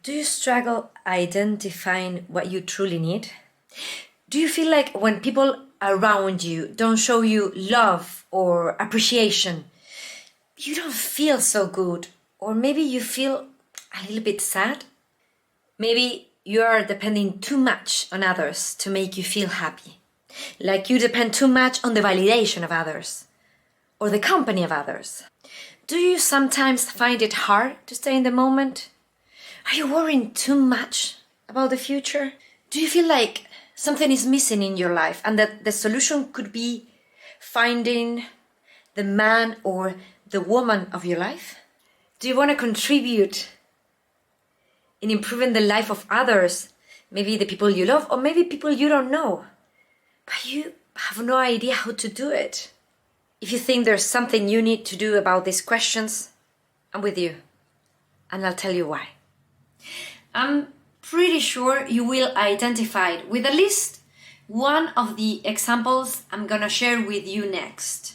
Do you struggle identifying what you truly need? Do you feel like when people around you don't show you love or appreciation, you don't feel so good? Or maybe you feel a little bit sad? Maybe you are depending too much on others to make you feel happy. Like you depend too much on the validation of others or the company of others. Do you sometimes find it hard to stay in the moment? Are you worrying too much about the future? Do you feel like something is missing in your life and that the solution could be finding the man or the woman of your life? Do you want to contribute in improving the life of others? Maybe the people you love or maybe people you don't know, but you have no idea how to do it. If you think there's something you need to do about these questions, I'm with you, and I'll tell you why. I'm pretty sure you will identify with at least one of the examples I'm gonna share with you next.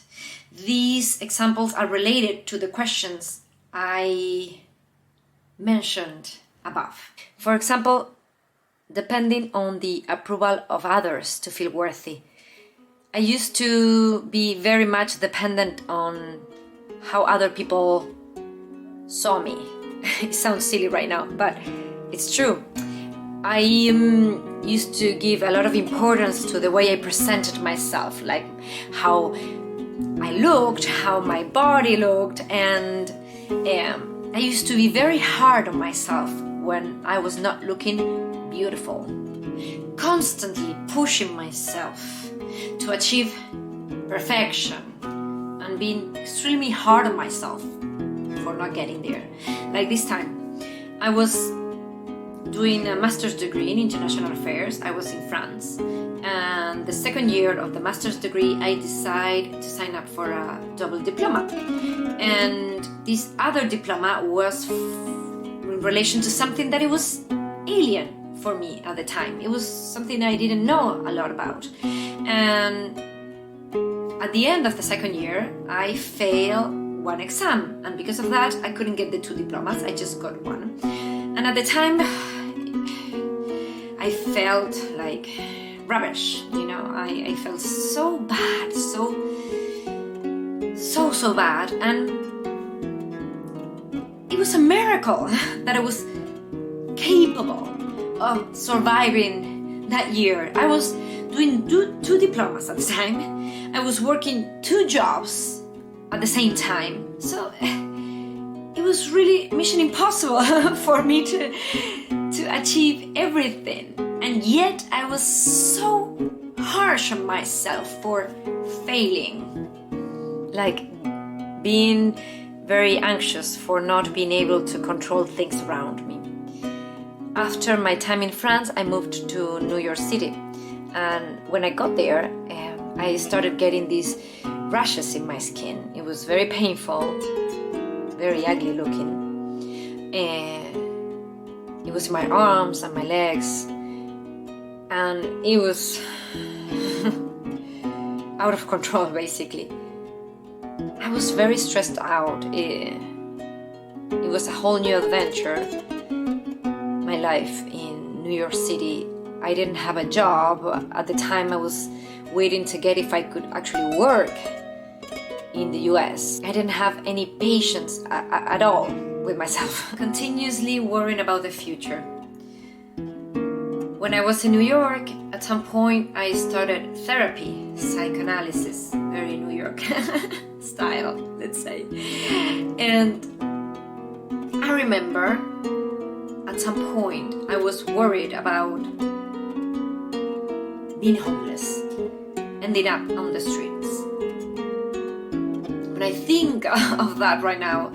These examples are related to the questions I mentioned above. For example, depending on the approval of others to feel worthy. I used to be very much dependent on how other people saw me. It sounds silly right now, but it's true. I used to give a lot of importance to the way I presented myself, like how I looked, how my body looked, and I used to be very hard on myself when I was not looking beautiful. Constantly pushing myself to achieve perfection and being extremely hard on myself for not getting there. Like this time, I was doing a master's degree in international affairs. I was in France, and the second year of the master's degree I decided to sign up for a double diploma, and this other diploma was in relation to something that it was alien for me at the time. It was something I didn't know a lot about, and at the end of the second year I failed one exam, and because of that I couldn't get the two diplomas. I just got one, and at the time I felt like rubbish, I felt so bad, so bad, and it was a miracle that I was capable of surviving that year. I was doing two diplomas at the time. I was working two jobs at the same time. So it was really mission impossible for me to achieve everything. And yet I was so harsh on myself for failing. Like being very anxious for not being able to control things around me. After my time in France, I moved to New York City, and when I got there, I started getting these rashes in my skin. It was very painful, very ugly looking. It was in my arms and my legs, and it was out of control, basically. I was very stressed out. It was a whole new adventure. My life in New York City. I didn't have a job. At the time I was waiting to get if I could actually work in the US. I didn't have any patience at all with myself. Continuously worrying about the future. When I was in New York, at some point I started therapy, psychoanalysis, very New York style, let's say. And I remember at some point, I was worried about being homeless, ending up on the streets. When I think of that right now,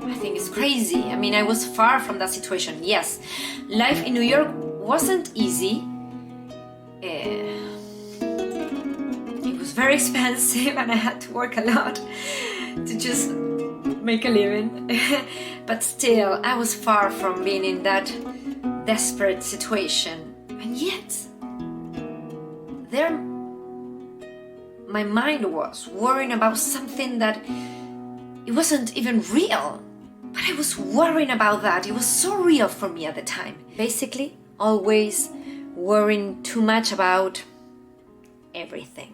I think it's crazy. I mean, I was far from that situation. Yes, life in New York wasn't easy. It was very expensive and I had to work a lot to just make a living. But still, I was far from being in that desperate situation. And yet, there my mind was worrying about something that it wasn't even real. But I was worrying about that. It was so real for me at the time. Basically, always worrying too much about everything.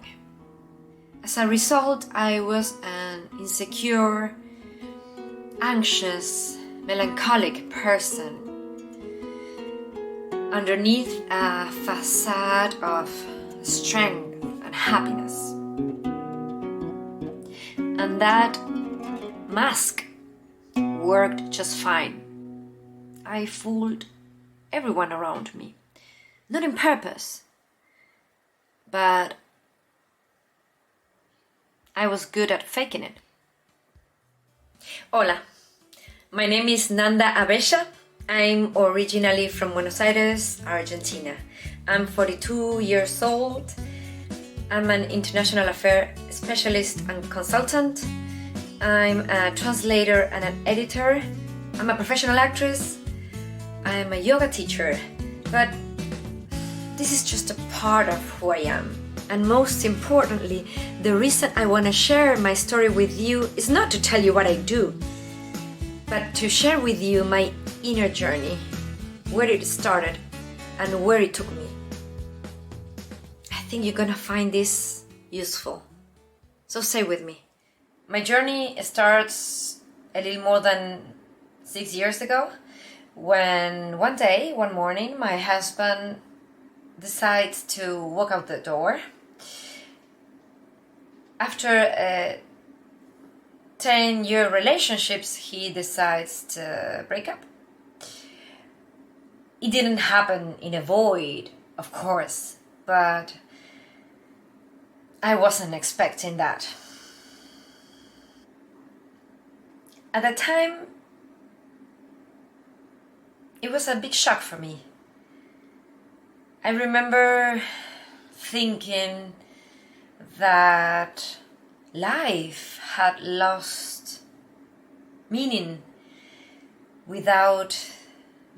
As a result, I was an insecure, anxious, melancholic person underneath a facade of strength and happiness. And that mask worked just fine. I fooled everyone around me. Not on purpose, but I was good at faking it. Hola, my name is Nanda. I'm originally from Buenos Aires, Argentina. I'm 42 years old. I'm an international affairs specialist and consultant. I'm a translator and an editor. I'm a professional actress. I'm a yoga teacher. But this is just a part of who I am. And most importantly, the reason I want to share my story with you is not to tell you what I do, but to share with you my inner journey, where it started and where it took me. I think you're gonna find this useful. So stay with me. My journey starts a little more than 6 years ago, when one morning, my husband decides to walk out the door. After 10-year relationships, he decides to break up. It didn't happen in a void, of course, but I wasn't expecting that. At the time, it was a big shock for me. I remember thinking that life had lost meaning without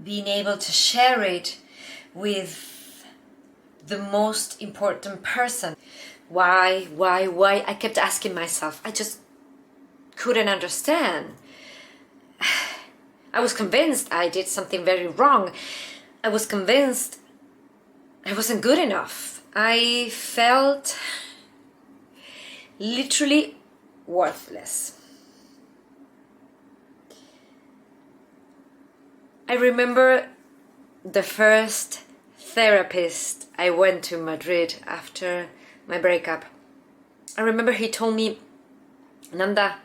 being able to share it with the most important person. Why? I kept asking myself. I just couldn't understand. I was convinced I did something very wrong. I was convinced I wasn't good enough. I felt literally worthless. I remember the first therapist I went to Madrid after my breakup. I remember he told me, Nanda,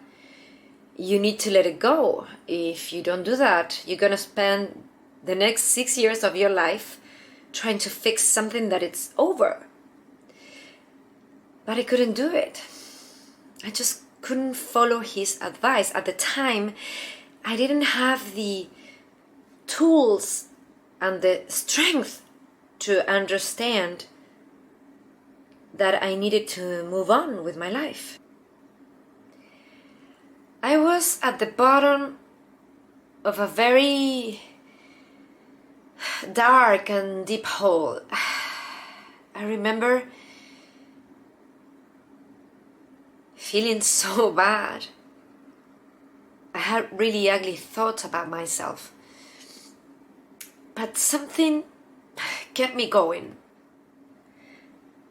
you need to let it go. If you don't do that, you're gonna spend the next 6 years of your life trying to fix something that it's over. But I couldn't do it. I just couldn't follow his advice. At the time, I didn't have the tools and the strength to understand that I needed to move on with my life. I was at the bottom of a very dark and deep hole. I remember feeling so bad. I had really ugly thoughts about myself. But something kept me going.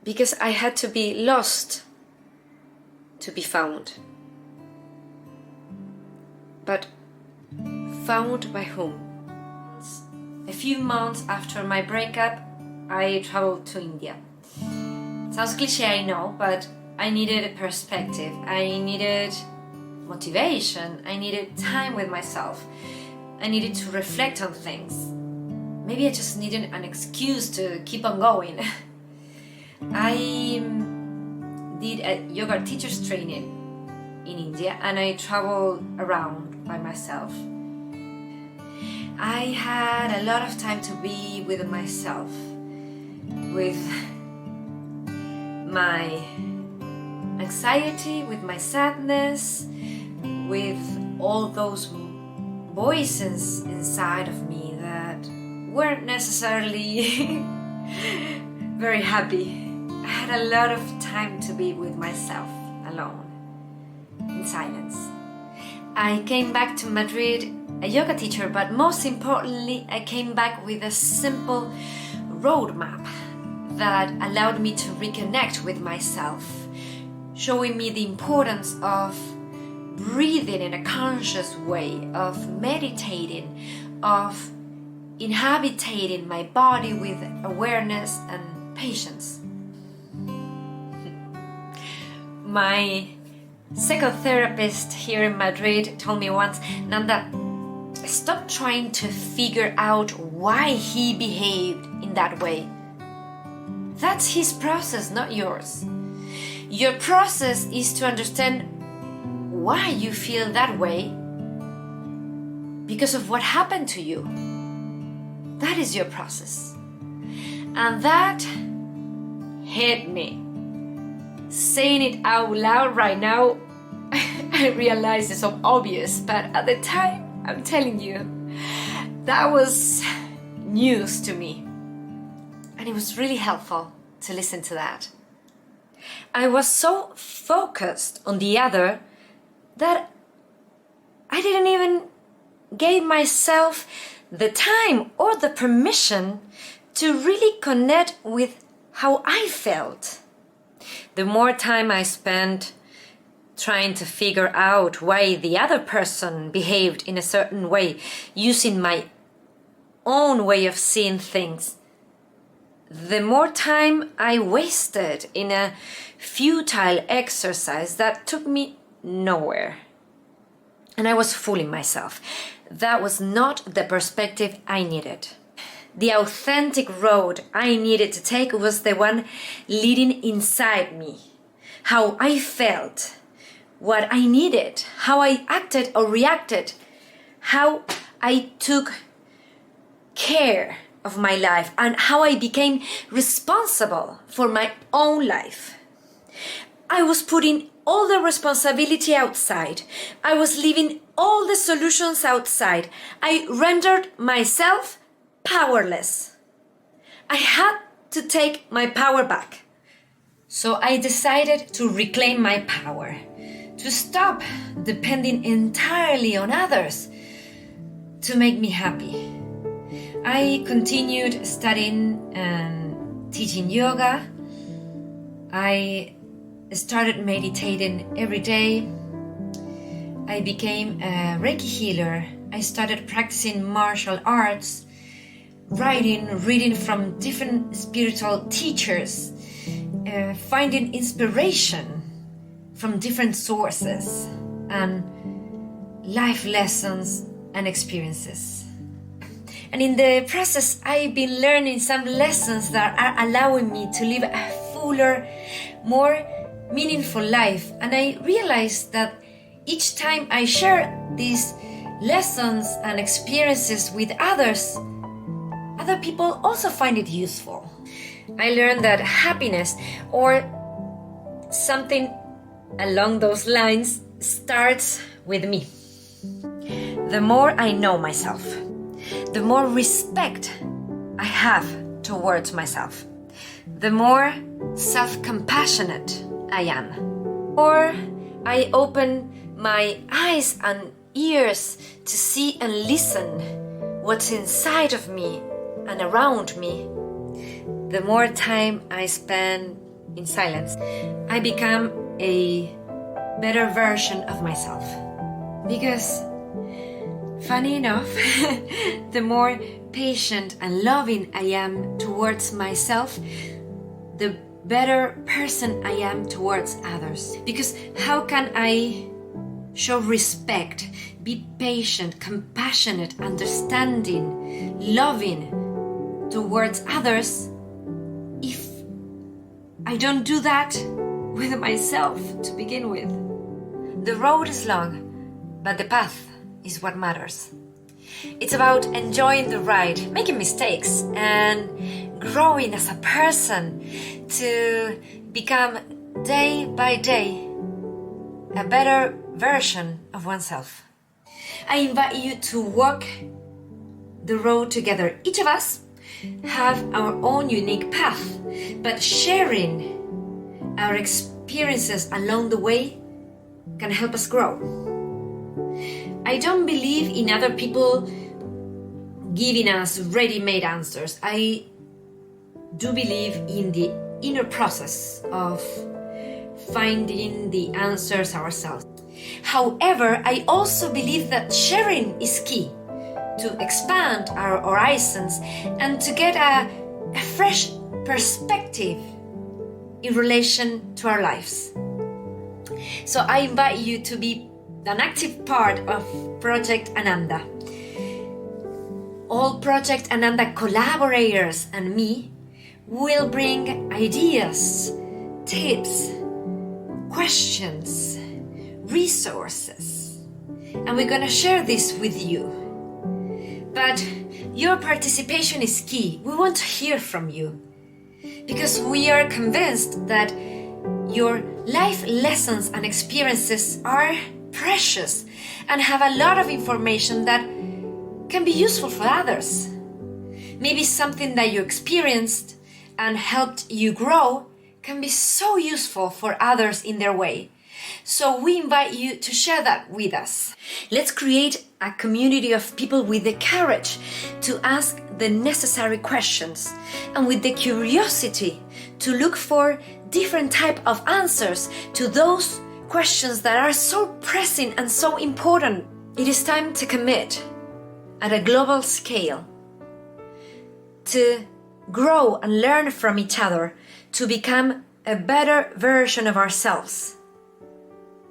Because I had to be lost to be found. But found by whom? A few months after my breakup, I traveled to India. Sounds cliche, I know, but I needed a perspective. I needed motivation. I needed time with myself. I needed to reflect on things. Maybe I just needed an excuse to keep on going. I did a yoga teacher's training in India and I traveled around by myself. I had a lot of time to be with myself, with my anxiety, with my sadness, with all those voices inside of me that weren't necessarily very happy. I had a lot of time to be with myself alone, in silence. I came back to Madrid a yoga teacher, but most importantly, I came back with a simple roadmap that allowed me to reconnect with myself, showing me the importance of breathing in a conscious way, of meditating, of inhabiting my body with awareness and patience. My psychotherapist here in Madrid told me once, Nanda, stop trying to figure out why he behaved in that way. That's his process, not yours. Your process is to understand why you feel that way because of what happened to you. That is your process. And that hit me. Saying it out loud right now, I realize it's so obvious, but at the time, I'm telling you, that was news to me. And it was really helpful to listen to that. I was so focused on the other that I didn't even give myself the time or the permission to really connect with how I felt. The more time I spent trying to figure out why the other person behaved in a certain way, using my own way of seeing things, the more time I wasted in a futile exercise that took me nowhere. And I was fooling myself. That was not the perspective I needed. The authentic road I needed to take was the one leading inside me. How I felt, what I needed, how I acted or reacted, how I took care of my life, and how I became responsible for my own life. I was putting all the responsibility outside. I was leaving all the solutions outside. I rendered myself powerless. I had to take my power back. So I decided to reclaim my power, to stop depending entirely on others to make me happy. I continued studying and teaching yoga. I started meditating every day. I became a Reiki healer. I started practicing martial arts, writing, reading from different spiritual teachers, finding inspiration from different sources, and life lessons and experiences. And in the process, I've been learning some lessons that are allowing me to live a fuller, more meaningful life. And I realized that each time I share these lessons and experiences with others, other people also find it useful. I learned that happiness, or something along those lines, starts with me. The more I know myself, the more respect I have towards myself, the more self-compassionate I am. Or I open my eyes and ears to see and listen what's inside of me and around me. The more time I spend in silence, I become a better version of myself. Because, funny enough, the more patient and loving I am towards myself, the better person I am towards others. Because how can I show respect, be patient, compassionate, understanding, loving towards others if I don't do that with myself to begin with? The road is long, but the path is what matters. It's about enjoying the ride, making mistakes, and growing as a person to become day by day a better version of oneself. I invite you to walk the road together. Each of us have our own unique path, but sharing our experiences along the way can help us grow. I don't believe in other people giving us ready-made answers. I do believe in the inner process of finding the answers ourselves. However, I also believe that sharing is key to expand our horizons and to get a fresh perspective in relation to our lives. So I invite you to be an active part of Project Ananda. All Project Ananda collaborators and me will bring ideas, tips, questions, resources, and we're gonna share this with you. But your participation is key. We want to hear from you because we are convinced that your life lessons and experiences are precious and have a lot of information that can be useful for others. Maybe something that you experienced and helped you grow can be so useful for others in their way. So we invite you to share that with us. Let's create a community of people with the courage to ask the necessary questions and with the curiosity to look for different type of answers to those questions that are so pressing and so important. It is time to commit at a global scale to grow and learn from each other to become a better version of ourselves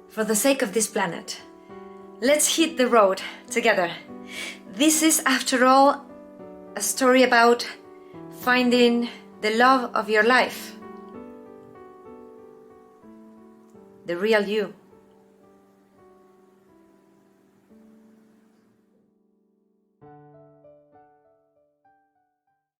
for the sake of this planet. Let's hit the road together. This is, after all, a story about finding the love of your life, the real you.